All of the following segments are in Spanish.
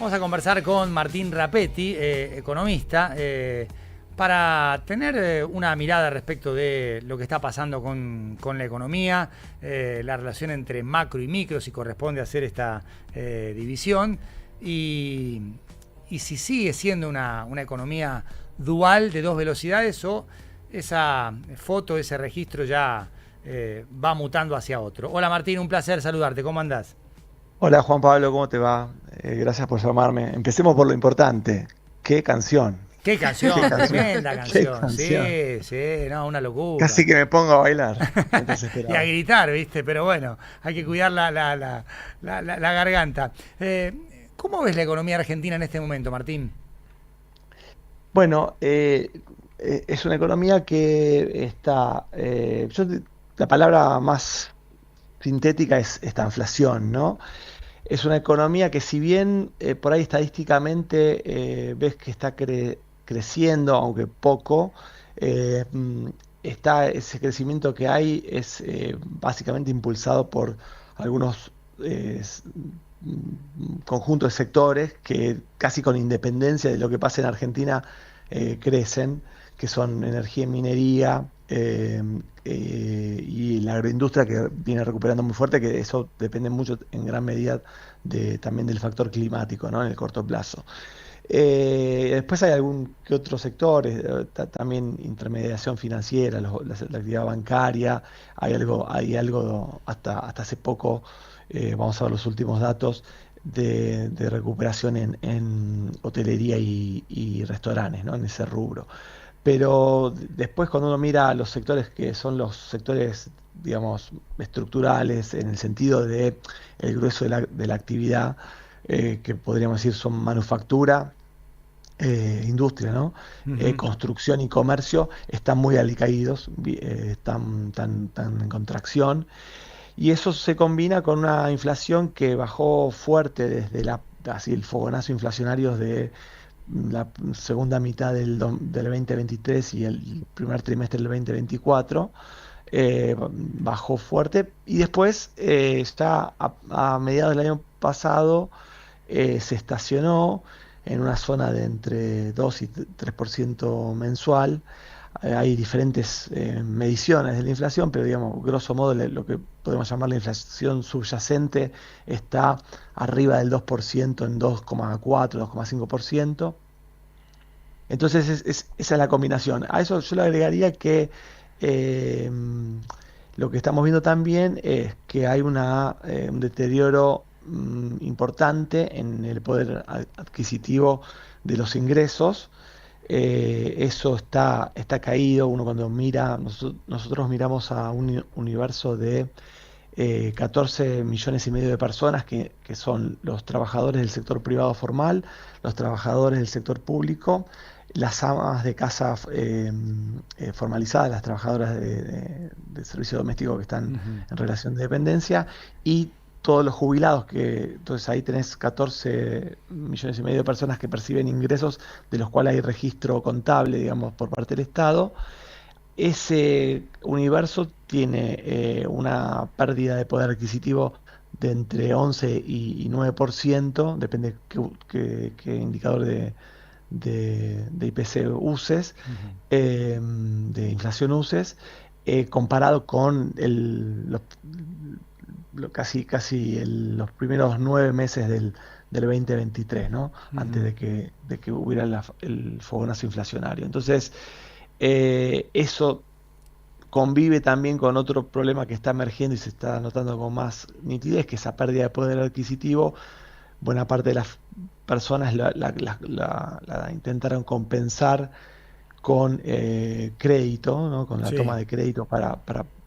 Vamos a conversar con Martín Rapetti, economista, para tener una mirada respecto de lo que está pasando con la economía, la relación entre macro y micro, si corresponde hacer esta división, y, y si sigue siendo una economía dual de dos velocidades o esa foto, ese registro ya va mutando hacia otro. Hola Martín, un placer saludarte, ¿cómo andás? Hola Juan Pablo, ¿cómo te va? Gracias por llamarme. Empecemos por lo importante. ¿Qué canción? Qué ¿Qué canción, canción? tremenda ¿Qué canción. canción? Sí, sí, no, una Casi locura. que me pongo a bailar mientras Y a esperaba. gritar, ¿viste? Pero bueno, hay que cuidar la garganta. ¿Cómo ves la economía argentina en este momento, Martín? Bueno, es una economía que está, la palabra más sintética es esta inflación, ¿no? Es una economía que si bien por ahí estadísticamente ves que está creciendo, aunque poco, ese crecimiento que hay es básicamente impulsado por algunos conjuntos de sectores que casi con independencia de lo que pasa en Argentina crecen, que son energía y minería. Y la agroindustria que viene recuperando muy fuerte, que eso depende mucho en gran medida también del factor climático, ¿no? En el corto plazo. Después hay algún que otro sector, también intermediación financiera, la actividad bancaria, hay algo hasta hace poco, vamos a ver los últimos datos, de recuperación en hotelería y restaurantes, ¿no? En ese rubro. Pero después cuando uno mira los sectores que son los sectores, digamos, estructurales, en el sentido de el grueso de la actividad, que podríamos decir son manufactura, industria, ¿no? Ujú. Construcción y comercio, están muy alicaídos, están tan en contracción. Y eso se combina con una inflación que bajó fuerte desde así el fogonazo inflacionario de la segunda mitad del 2023 y el primer trimestre del 2024. Bajó fuerte y después está a mediados del año pasado, se estacionó en una zona de entre 2 y 3% mensual. Hay diferentes mediciones de la inflación, pero digamos, grosso modo, lo que podemos llamar la inflación subyacente está arriba del 2% en 2,4, 2,5%. Entonces, esa es la combinación. A eso yo le agregaría que eh, lo que estamos viendo también es que hay un deterioro importante en el poder adquisitivo de los ingresos. Eso está caído. Uno cuando mira, nosotros miramos a un universo de 14 millones y medio de personas que son los trabajadores del sector privado formal, los trabajadores del sector público, las amas de casa formalizadas, las trabajadoras de servicio doméstico que están Ujú. en relación de dependencia, y todos los jubilados, que entonces ahí tenés 14 millones y medio de personas que perciben ingresos, de los cuales hay registro contable, digamos, por parte del Estado. Ese universo tiene una pérdida de poder adquisitivo de entre 11 y 9%, depende qué indicador de IPC uses, Ujú. de inflación uses, comparado con los primeros 9 meses del 2023, ¿no? Antes Ujú. de que hubiera el fogonazo inflacionario. Entonces, eso convive también con otro problema que está emergiendo y se está notando con más nitidez, que es esa pérdida de poder adquisitivo. Buena parte de las personas la intentaron compensar con crédito, ¿no? Con la toma Sí. de crédito para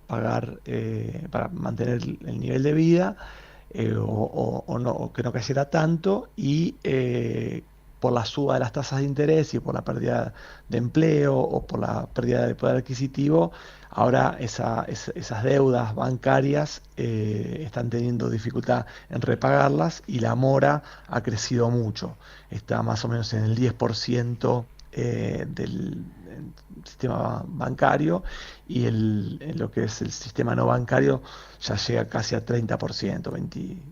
pagar, para mantener el nivel de vida, o no, o que no cayera tanto, y por la suba de las tasas de interés y por la pérdida de empleo o por la pérdida de poder adquisitivo, ahora esas deudas bancarias están teniendo dificultad en repagarlas, y la mora ha crecido mucho. Está más o menos en el 10% del sistema bancario, y lo que es el sistema no bancario ya llega casi a 30%,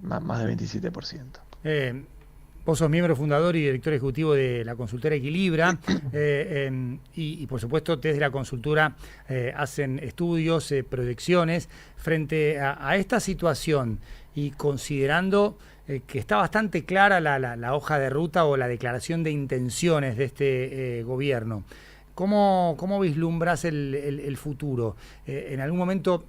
más de 27%. Eh, Vos sos miembro fundador y director ejecutivo de la consultora Equilibra y por supuesto desde la consultora hacen estudios, proyecciones frente a esta situación y considerando que está bastante clara la hoja de ruta o la declaración de intenciones de este gobierno. ¿Cómo vislumbras el futuro? ¿En algún momento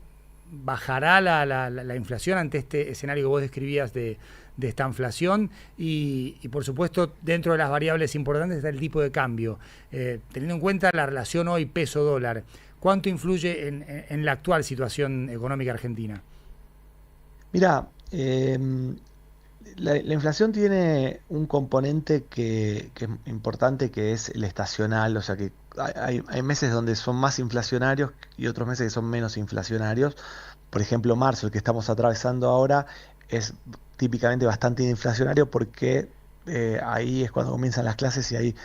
bajará la inflación ante este escenario que vos describías de esta inflación? Y por supuesto, dentro de las variables importantes está el tipo de cambio. Teniendo en cuenta la relación hoy peso-dólar, ¿cuánto influye en la actual situación económica argentina? Mira, la inflación tiene un componente que es importante, que es el estacional, o sea que hay meses donde son más inflacionarios y otros meses que son menos inflacionarios. Por ejemplo, marzo, el que estamos atravesando ahora, es típicamente bastante inflacionario porque ahí es cuando comienzan las clases y ahí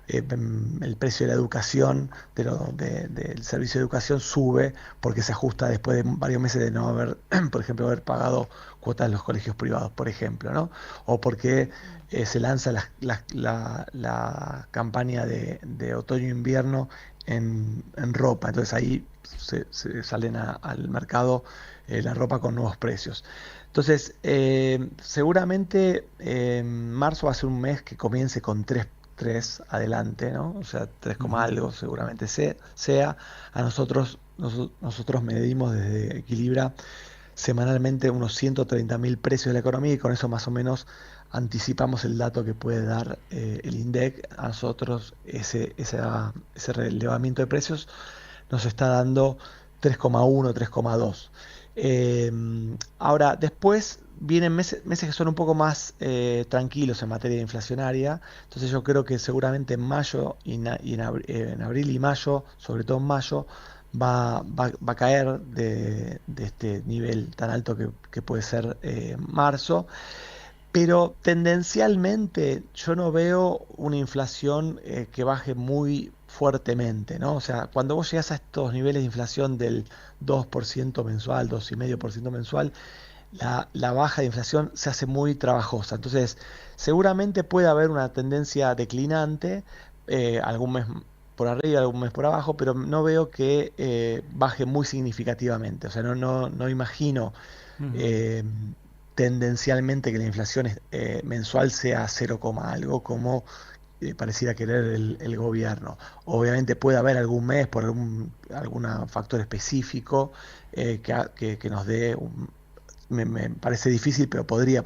el precio de la educación, del servicio de educación sube porque se ajusta después de varios meses de no haber, por ejemplo, haber pagado cuotas en los colegios privados, por ejemplo, ¿no? O porque se lanza la campaña de otoño-invierno en ropa, entonces ahí se salen al mercado la ropa con nuevos precios. Entonces, seguramente marzo va a ser un mes que comience con 3 adelante, ¿no? O sea, 3, Ujú. algo seguramente sea. A nosotros medimos desde Equilibra semanalmente unos 130.000 precios de la economía y con eso más o menos anticipamos el dato que puede dar el INDEC. A nosotros ese relevamiento de precios nos está dando 3,1, 3,2. Eh, Ahora, después vienen meses que son un poco más tranquilos en materia inflacionaria. Entonces yo creo que seguramente en mayo en abril y mayo, sobre todo en mayo, va a caer de este nivel tan alto que puede ser marzo. Pero tendencialmente yo no veo una inflación que baje muy fuertemente, ¿no? O sea, cuando vos llegas a estos niveles de inflación del 2% mensual, 2,5% mensual, la baja de inflación se hace muy trabajosa. Entonces, seguramente puede haber una tendencia declinante, algún mes por arriba, algún mes por abajo, pero no veo que baje muy significativamente. O sea, no imagino Ujú. eh, tendencialmente que la inflación mensual sea 0, algo como pareciera querer el gobierno. Obviamente puede haber algún mes por algún factor específico que nos dé me parece difícil, pero podría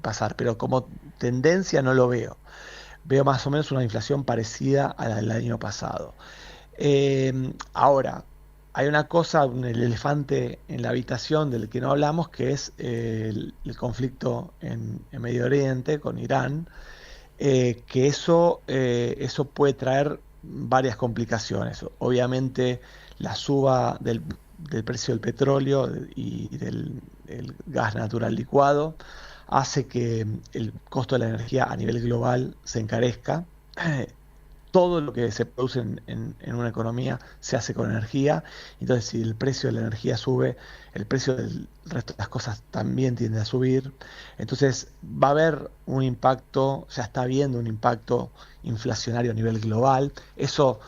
pasar. Pero como tendencia no lo veo. Veo más o menos una inflación parecida a la del año pasado. Ahora, hay una cosa, el elefante en la habitación del que no hablamos, que es el conflicto en Medio Oriente con Irán, que eso puede traer varias complicaciones. Obviamente, la suba del precio del petróleo y del gas natural licuado hace que el costo de la energía a nivel global se encarezca. Todo lo que se produce en una economía se hace con energía. Entonces, si el precio de la energía sube, el precio del resto de las cosas también tiende a subir. Entonces, va a haber un impacto, ya está habiendo un impacto inflacionario a nivel global. Eso,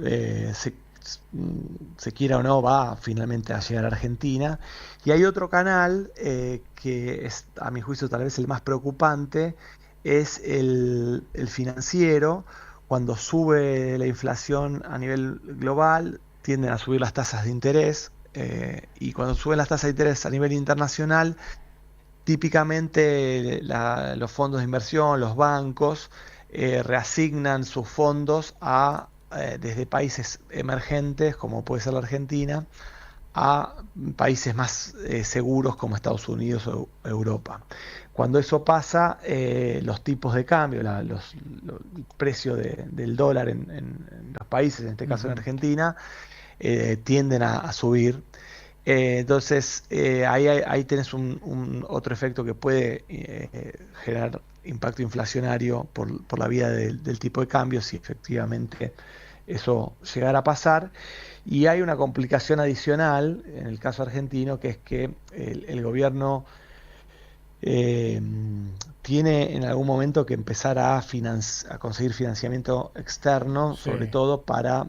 eh, se, se quiera o no, va finalmente a llegar a Argentina. Y hay otro canal que es, a mi juicio, tal vez el más preocupante, es el financiero. Cuando sube la inflación a nivel global, tienden a subir las tasas de interés, y cuando suben las tasas de interés a nivel internacional, típicamente los fondos de inversión, los bancos, reasignan sus fondos desde países emergentes, como puede ser la Argentina, a países más seguros como Estados Unidos o Europa. Cuando eso pasa, los tipos de cambio, el precio del dólar en los países, en este caso en Ujú. Argentina, tienden a subir. Entonces, ahí tenés un otro efecto que puede generar impacto inflacionario por la vía del tipo de cambio, si efectivamente eso llegara a pasar. Y hay una complicación adicional en el caso argentino, que es que el gobierno eh, tiene en algún momento que empezar a conseguir financiamiento externo, Sí, sobre todo para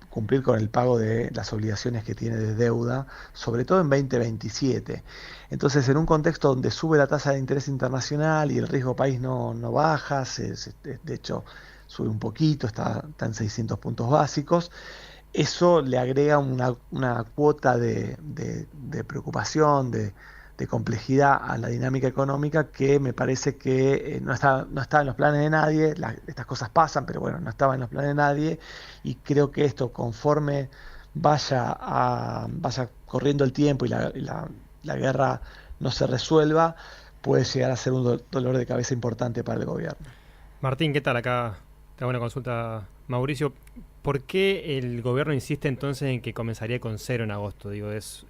cumplir con el pago de las obligaciones que tiene de deuda, sobre todo en 2027. Entonces, en un contexto donde sube la tasa de interés internacional y el riesgo país no baja, de hecho sube un poquito, está en 600 puntos básicos, eso le agrega una cuota de preocupación, de complejidad a la dinámica económica que me parece que no está en los planes de nadie. Estas cosas pasan, pero bueno, no estaba en los planes de nadie, y creo que esto, conforme vaya corriendo el tiempo y la guerra no se resuelva, puede llegar a ser un dolor de cabeza importante para el gobierno. Martín, ¿qué tal? Acá te hago una consulta, Mauricio. ¿Por qué el gobierno insiste entonces en que comenzaría con cero en agosto? Digo, ¿es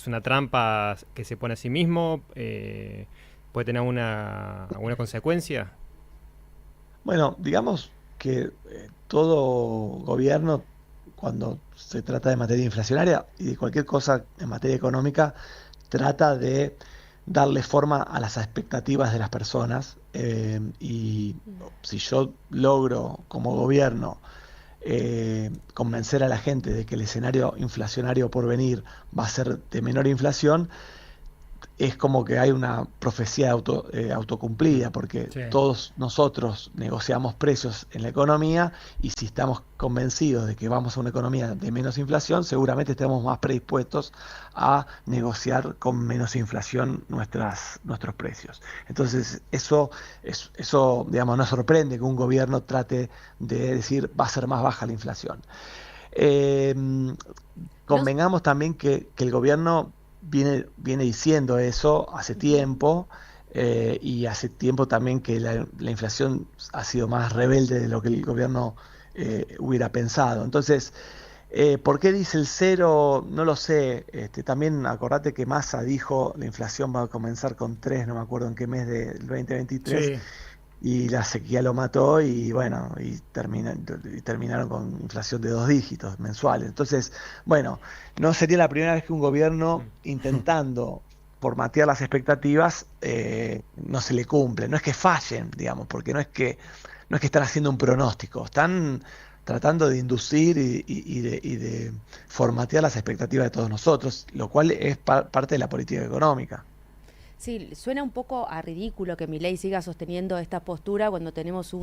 una trampa que se pone a sí mismo? ¿Puede tener alguna consecuencia? Bueno, digamos que todo gobierno, cuando se trata de materia inflacionaria y de cualquier cosa en materia económica, trata de darle forma a las expectativas de las personas. Y si yo logro como gobierno convencer a la gente de que el escenario inflacionario por venir va a ser de menor inflación, es como que hay una profecía autocumplida, porque sí. todos nosotros negociamos precios en la economía, y si estamos convencidos de que vamos a una economía de menos inflación, seguramente estamos más predispuestos a negociar con menos inflación nuestros precios. Entonces, eso, digamos, nos sorprende que un gobierno trate de decir va a ser más baja la inflación. Eh, No, Convengamos también que el gobierno viene diciendo eso hace ujú. tiempo, y hace tiempo también que la inflación ha sido más rebelde de lo que el gobierno hubiera pensado. Entonces, ¿por qué dice el cero? No lo sé. También acordate que Massa dijo la inflación va a comenzar con 3, no me acuerdo en qué mes del 2023, Sí, y la sequía lo mató, y bueno, y terminaron con inflación de 2 dígitos mensuales. Entonces, bueno, no sería la primera vez que un gobierno, intentando formatear las expectativas, no se le cumple. No es que fallen, digamos, porque no es que están haciendo un pronóstico, están tratando de inducir y de formatear las expectativas de todos nosotros, lo cual es parte de la política económica. Sí, suena un poco a ridículo que Milei siga sosteniendo esta postura cuando tenemos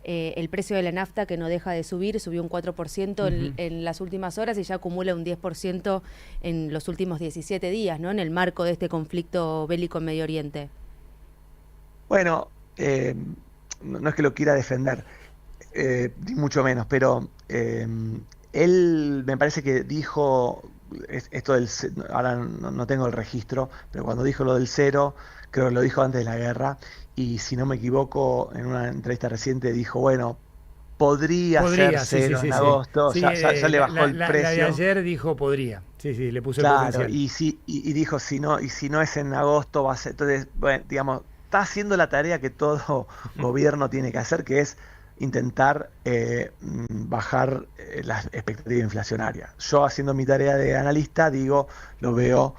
el precio de la nafta que no deja de subir, subió un 4% ujú. en las últimas horas y ya acumula un 10% en los últimos 17 días, ¿no? En el marco de este conflicto bélico en Medio Oriente. Bueno, no es que lo quiera defender, ni mucho menos, pero él me parece que dijo esto ahora no tengo el registro, pero cuando dijo lo del cero, creo que lo dijo antes de la guerra, y si no me equivoco, en una entrevista reciente dijo, bueno, podría ser Podría, sí, sí, cero en sí, sí. agosto, Sí, ya le bajó el la de precio. ayer dijo podría. Sí, sí, le puse el Claro, potencial. y dijo, si no es en agosto, va a ser. Entonces, bueno, digamos, está haciendo la tarea que todo gobierno tiene que hacer, que es intentar bajar la expectativa inflacionaria. Yo, haciendo mi tarea de analista, digo, lo veo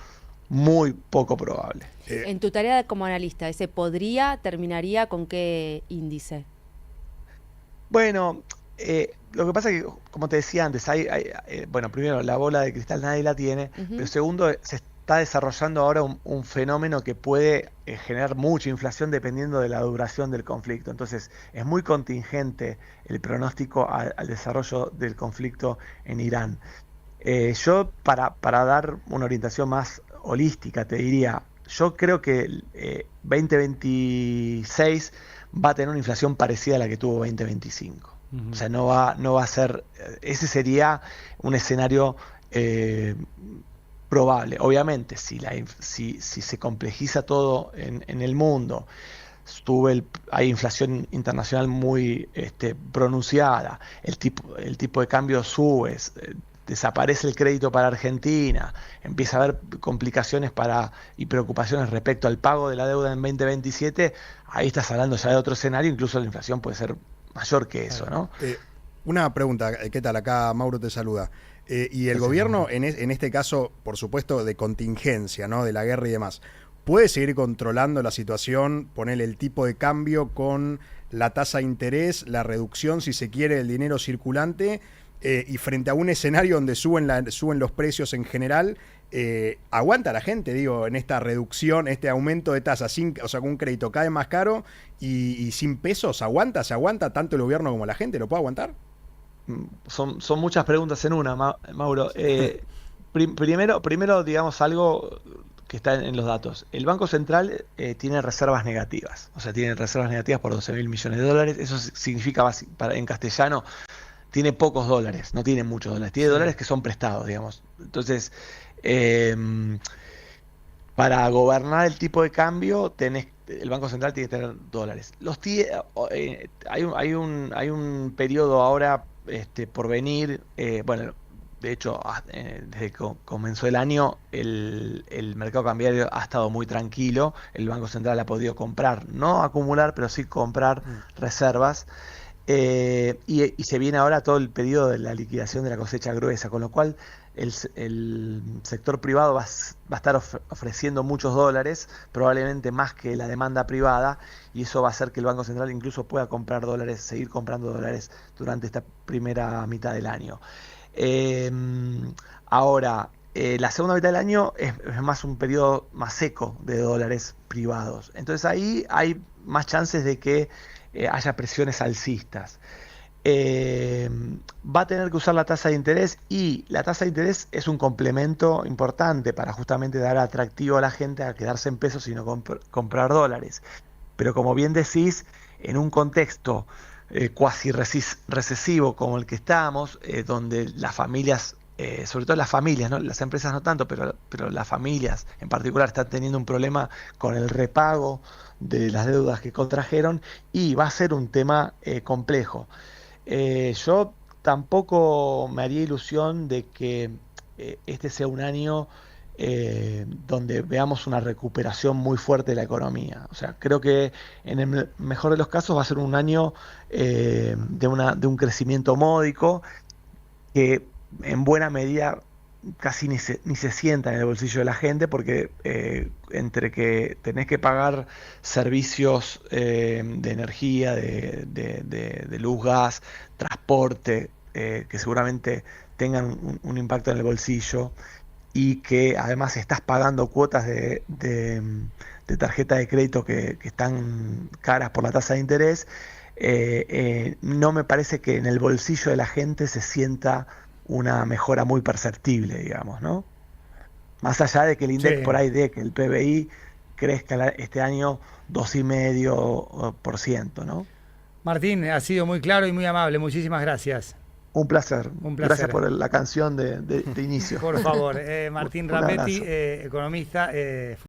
muy poco probable. En tu tarea como analista, ¿ese podría terminaría con qué índice? Bueno, lo que pasa es que, como te decía antes, bueno, primero, la bola de cristal nadie la tiene, pero Ujú. segundo, se está desarrollando ahora un fenómeno que puede generar mucha inflación dependiendo de la duración del conflicto. Entonces, es muy contingente el pronóstico al desarrollo del conflicto en Irán. Yo, para dar una orientación más holística, te diría, yo creo que el 2026 va a tener una inflación parecida a la que tuvo 2025. O Ujú. sea, no va a ser, ese sería un escenario eh, probable. Obviamente, si se complejiza todo en el mundo, hay inflación internacional muy pronunciada, el tipo de cambio sube, desaparece el crédito para Argentina, empieza a haber complicaciones y preocupaciones respecto al pago de la deuda en 2027, ahí estás hablando ya de otro escenario, incluso la inflación puede ser mayor que eso, Claro. ¿no? Una pregunta, ¿qué tal? Acá Mauro te saluda. Y el Gracias, gobierno, Mauro. en este caso, por supuesto, de contingencia, ¿no? De la guerra y demás, ¿puede seguir controlando la situación, ponerle el tipo de cambio con la tasa de interés, la reducción, si se quiere, del dinero circulante, y frente a un escenario donde suben los precios en general, aguanta la gente, digo, en esta reducción, este aumento de tasa, o sea, con un crédito cada vez más caro y sin pesos, se aguanta tanto el gobierno como la gente? ¿Lo puede aguantar? Son muchas preguntas en una, Mauro. Primero, digamos algo que está en los datos. El Banco Central tiene reservas negativas, o sea, tiene reservas negativas por 12.000 millones de dólares. Eso significa, en castellano, tiene pocos dólares, no tiene muchos dólares. Tiene dólares que son prestados, digamos. Entonces, para gobernar el tipo de cambio, el Banco Central tiene que tener dólares. Hay un periodo ahora por venir, bueno, de hecho, desde que comenzó el año, el mercado cambiario ha estado muy tranquilo. El Banco Central ha podido comprar, no acumular, pero sí comprar reservas. Y se viene ahora todo el periodo de la liquidación de la cosecha gruesa, con lo cual el sector privado va a estar ofreciendo muchos dólares, probablemente más que la demanda privada, y eso va a hacer que el Banco Central incluso pueda comprar dólares, seguir comprando dólares durante esta primera mitad del año. Ahora, la segunda mitad del año es más un periodo más seco de dólares privados. Entonces ahí hay más chances de que haya presiones alcistas. Va a tener que usar la tasa de interés, y la tasa de interés es un complemento importante para justamente dar atractivo a la gente a quedarse en pesos y no comprar dólares. Pero como bien decís, en un contexto cuasi recesivo como el que estamos, donde las familias, sobre todo las familias, ¿no? Las empresas no tanto, pero las familias en particular están teniendo un problema con el repago de las deudas que contrajeron, y va a ser un tema complejo. Yo tampoco me haría ilusión de que este sea un año donde veamos una recuperación muy fuerte de la economía. O sea, creo que en el mejor de los casos va a ser un año de un crecimiento módico que en buena medida casi ni se sienta en el bolsillo de la gente, porque entre que tenés que pagar servicios de energía, de luz, gas, transporte, que seguramente tengan un impacto en el bolsillo, y que además estás pagando cuotas de tarjeta de crédito que están caras por la tasa de interés, no me parece que en el bolsillo de la gente se sienta una mejora muy perceptible, digamos, ¿no? Más allá de que el INDEC por ahí de que el PBI crezca este año 2,5%, ¿no? Martín, ha sido muy claro y muy amable. Muchísimas gracias. Un placer. Un placer. Gracias por la canción de inicio. Por favor, Martín Rapetti, economista.